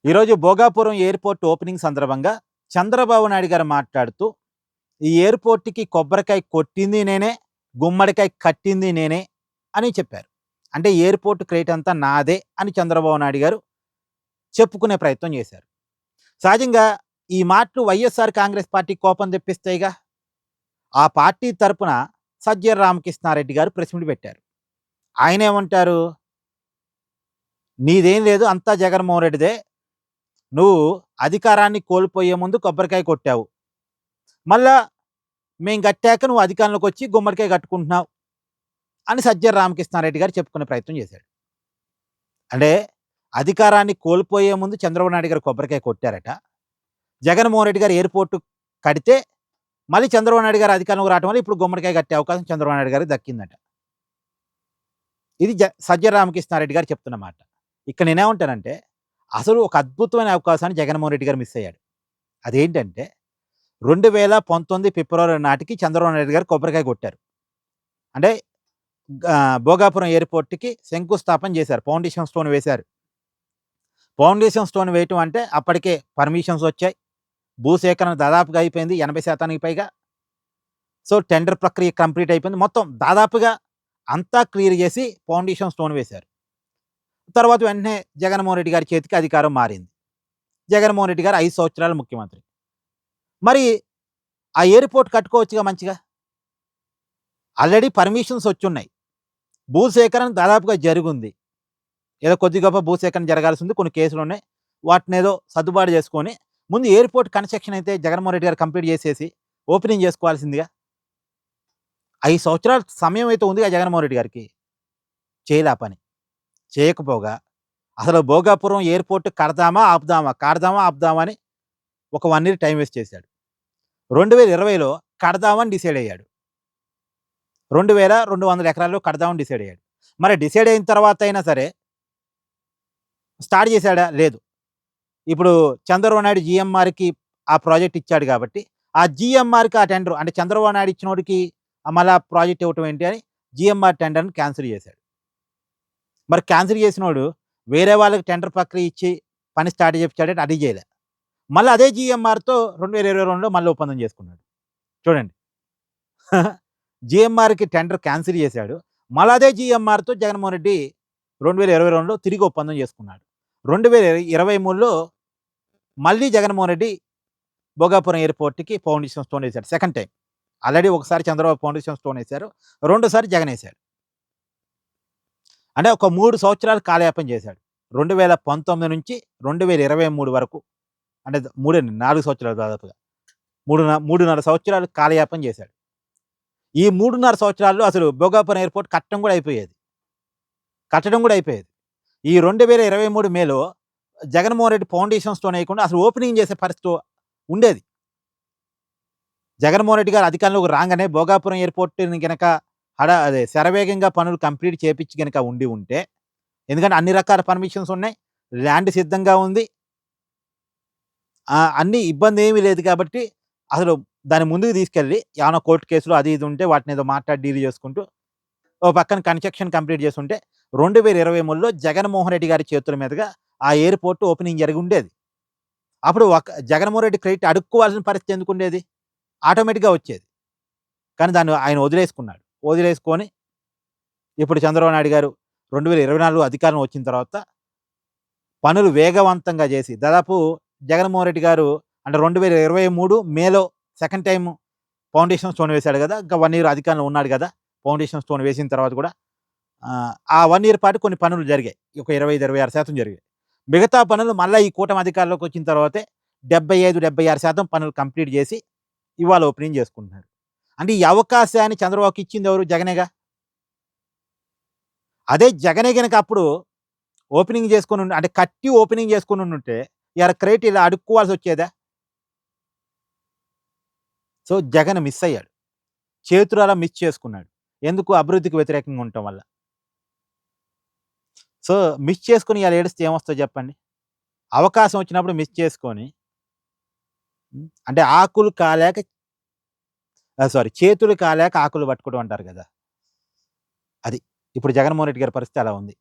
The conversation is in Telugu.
ఈరోజు భోగాపురం ఎయిర్‌పోర్ట్ ఓపెనింగ్ సందర్భంగా చంద్రబాబు నాయుడు గారు మాట్లాడుతూ, "ఈ ఎయిర్‌పోర్ట్‌కి కొబ్బరికాయ కొట్టింది నేనే, గుమ్మడికాయ కట్టింది నేనే" అని చెప్పారు. అంటే ఎయిర్‌పోర్ట్ క్రెడిట్ అంతా నాదే అని చంద్రబాబు నాయుడు గారు చెప్పుకునే ప్రయత్నం చేశారు. సహజంగా ఈ మాటలు వైఎస్ఆర్ కాంగ్రెస్ పార్టీ కోపం తెప్పిస్తాయిగా. ఆ పార్టీ తరపున సజ్జల రామకృష్ణారెడ్డి గారు ప్రెస్ మీట్ పెట్టారు. ఆయనేమంటారు, "నీదేం లేదు అంతా జగన్మోహన్ రెడ్డిదే. నువ్వు అధికారాన్ని కోల్పోయే ముందు కొబ్బరికాయ కొట్టావు. మళ్ళా మేము గట్టాక నువ్వు అధికారంలోకొచ్చి గుమ్మడికాయ కట్టుకుంటున్నావు" అని సజ్జల రామకృష్ణారెడ్డి గారు చెప్పుకునే ప్రయత్నం చేశాడు. అంటే అధికారాన్ని కోల్పోయే ముందు చంద్రబాబు నాయుడు గారు కొబ్బరికాయ కొట్టారట. జగన్మోహన్ రెడ్డి గారు ఎయిర్‌పోర్ట్ కడితే మళ్ళీ చంద్రబాబు నాయుడు గారు అధికారంలోకి రావటం వల్ల ఇప్పుడు గుమ్మడికాయ కట్టే అవకాశం చంద్రబాబు నాయుడు గారికి దక్కిందట. ఇది సజ్జల రామకృష్ణారెడ్డి గారు చెప్తున్న మాట. ఇక్కడ నేనేమంటానంటే, అసలు ఒక అద్భుతమైన అవకాశాన్ని జగన్మోహన్ రెడ్డి గారు మిస్ అయ్యాడు. అదేంటంటే 2019 ఫిబ్రవరి నాటికి చంద్రబాబు నాయుడు గారు కొబ్బరికాయ కొట్టారు. అంటే భోగాపురం ఎయిర్‌పోర్ట్‌కి శంకుస్థాపన చేశారు. ఫౌండేషన్ స్టోన్ వేశారు. ఫౌండేషన్ స్టోన్ వేయటం అంటే అప్పటికే పర్మిషన్స్ వచ్చాయి. భూసేకరణ దాదాపుగా అయిపోయింది 80% పైగా. సో, టెండర్ ప్రక్రియ కంప్లీట్ అయిపోయింది. మొత్తం దాదాపుగా అంతా క్లియర్ చేసి ఫౌండేషన్ స్టోన్ వేశారు. తర్వాత వెంటనే జగన్మోహన్ రెడ్డి గారి చేతికి అధికారం మారింది. జగన్మోహన్ రెడ్డి గారు 5 సంవత్సరాలు ముఖ్యమంత్రి. మరి ఆ ఎయిర్‌పోర్ట్ కట్టుకోవచ్చుగా మంచిగా. ఆల్రెడీ పర్మిషన్స్ వచ్చున్నాయి. భూసేకరణ దాదాపుగా జరిగుంది. ఏదో కొద్ది గొప్ప భూసేకరణ జరగాల్సింది. కొన్ని కేసులున్నాయి. వాటినేదో సర్దుబాటు చేసుకొని, ముందు ఎయిర్‌పోర్ట్ కన్‌స్ట్రక్షన్ అయితే జగన్మోహన్ రెడ్డి గారు కంప్లీట్ చేసేసి, ఓపెనింగ్ చేసుకోవాల్సిందిగా. 5 సంవత్సరాల సమయం అయితే ఉందిగా జగన్మోహన్ రెడ్డి గారికి. చేయలే ఆ పని. చేయకపోగా అసలు భోగాపురం ఎయిర్‌పోర్ట్ కడదామా? ఆపుదామా? కడదామా? ఆపుదామా? అని ఒక 1 ఇయర్ టైం వేస్ట్ చేశాడు. 2020లో కడదామని డిసైడ్ అయ్యాడు. 2200 ఎకరాల్లో కడదామని డిసైడ్ అయ్యాడు. మరి డిసైడ్ అయిన తర్వాత అయినా సరే స్టార్ట్ చేశాడా? లేదు. ఇప్పుడు చంద్రబాబు నాయుడు జీఎంఆర్‌కి ఆ ప్రాజెక్ట్ ఇచ్చాడు కాబట్టి, ఆ జీఎంఆర్‌కి ఆ టెండర్ అంటే చంద్రబాబు నాయుడు ఇచ్చినోడికి మళ్ళా ప్రాజెక్ట్ ఇవ్వటం ఏంటి అని జీఎంఆర్ టెండర్‌ని క్యాన్సిల్ చేశాడు. మరి క్యాన్సిల్ చేసినోడు వేరే వాళ్ళకి టెండర్ ప్రక్రియ ఇచ్చి పని స్టార్ట్ చేపించాడంటే అది చేయలే. మళ్ళీ అదే జీఎంఆర్‌తో 2022లో మళ్ళీ ఒప్పందం చేసుకున్నాడు. చూడండి. జీఎంఆర్‌కి టెండర్ క్యాన్సిల్ చేశాడు. మళ్ళీ అదే జీఎంఆర్‌తో జగన్మోహన్ రెడ్డి 2022లో తిరిగి ఒప్పందం చేసుకున్నాడు. 2023లో మళ్ళీ జగన్మోహన్ రెడ్డి భోగాపురం ఎయిర్‌పోర్ట్‌కి ఫౌండేషన్ స్టోన్ ఏసాడు సెకండ్ టైమ్. ఆల్రెడీ ఒకసారి చంద్రబాబు ఫౌండేషన్ స్టోన్ ఏసారు. రెండోసారి జగన్ ఏసాడు. అంటే ఒక 3 సంవత్సరాలు కాలయాపన చేశాడు. 2019 నుంచి 2023 వరకు. అంటే 4 సంవత్సరాలు దాదాపుగా. 3.5 సంవత్సరాలు కాలయాపన చేశాడు. ఈ 3.5 సంవత్సరాల్లో అసలు భోగాపురం ఎయిర్‌పోర్ట్ కట్టడం కూడా అయిపోయేది. ఈ 2023 మేలో జగన్మోహన్ రెడ్డి ఫౌండేషన్ స్టోన్ ఏయకుండా అసలు ఓపెనింగ్ చేసే పరిస్థితి ఉండేది. జగన్మోహన్ రెడ్డి గారు అధికారంలోకి రాంగానే భోగాపురం ఎయిర్‌పోర్ట్‌ని గనక శరవేగంగా పనులు కంప్లీట్ చేపిచ్చి గనక ఉంటే, ఎందుకంటే అన్ని రకాల పర్మిషన్స్ ఉన్నాయి. ల్యాండ్ సిద్ధంగా ఉంది. అన్ని ఇబ్బందేమీ లేదు కాబట్టి, అసలు దాన్ని ముందుకు తీసుకెళ్ళి ఏమన్నా కోర్ట్ కేసులు అది ఇది ఉంటే వాటినేదో మాట్లాడి డీల్ చేసుకుంటూ, ఓ పక్కన కన్‌స్ట్రక్షన్ కంప్లీట్ చేసుంటే 2023లో జగన్మోహన్ రెడ్డి గారి చేతుల మీదుగా ఆ ఎయిర్‌పోర్ట్ ఓపెనింగ్ జరిగుండేది. అప్పుడు జగన్మోహన్ రెడ్డి క్రెడిట్ అడుక్కోవాల్సిన పరిస్థితి ఎందుకుండేది? ఆటోమేటిక్‌గా వచ్చేది. కానీ దాన్ని ఆయన వదిలేసుకున్నాడు. వదిలేసుకొని ఇప్పుడు చంద్రబాబు నాయుడు గారు 2024 అధికారం వచ్చిన తర్వాత పనులు వేగవంతంగా చేసి దాదాపు జగన్మోహన్ రెడ్డి గారు అంటే 2023 మేలో సెకండ్ టైమ్ ఫౌండేషన్ స్టోన్ వేశాడు కదా! ఇంకా 1 ఇయర్ అధికారంలో ఉన్నాడు కదా! ఫౌండేషన్ స్టోన్ వేసిన తర్వాత కూడా ఆ 1 ఇయర్ పాటు కొన్ని పనులు జరిగాయి. ఒక 25, 26% జరిగాయి. మిగతా పనులు మళ్ళా ఈ కూటమి అధికారంలోకి వచ్చిన తర్వాతే 75, 76% పనులు కంప్లీట్ చేసి ఇవాళ ఓపెనింగ్ చేసుకుంటున్నారు. అంటే ఈ అవకాశాన్ని చంద్రబాబుకి ఇచ్చింది ఎవరు? జగనేగా. అదే జగనే గనక అప్పుడు ఓపెనింగ్ చేసుకొని అంటే కట్టి ఓపెనింగ్ చేసుకొని ఉండుంటే ఇయాల క్రెడిట్ ఇలా అడుక్కోవాల్సి వచ్చేదా? సో, జగన్ మిస్ అయ్యాడు. చేతులారా మిస్ చేసుకున్నాడు. ఎందుకు? అభివృద్ధికి వ్యతిరేకంగా ఉండటం వల్ల. సో, మిస్ చేసుకొని ఇయాల ఏడిస్తే ఏమొస్తది చెప్పండి? అవకాశం వచ్చినప్పుడు మిస్ చేసుకొని అంటే ఆకులు కాలేక చేతులు కాలేక ఆకులు పట్టుకోవడం అంటారు కదా! అది. ఇప్పుడు జగన్మోహన్ రెడ్డి గారి పరిస్థితి అలా ఉంది.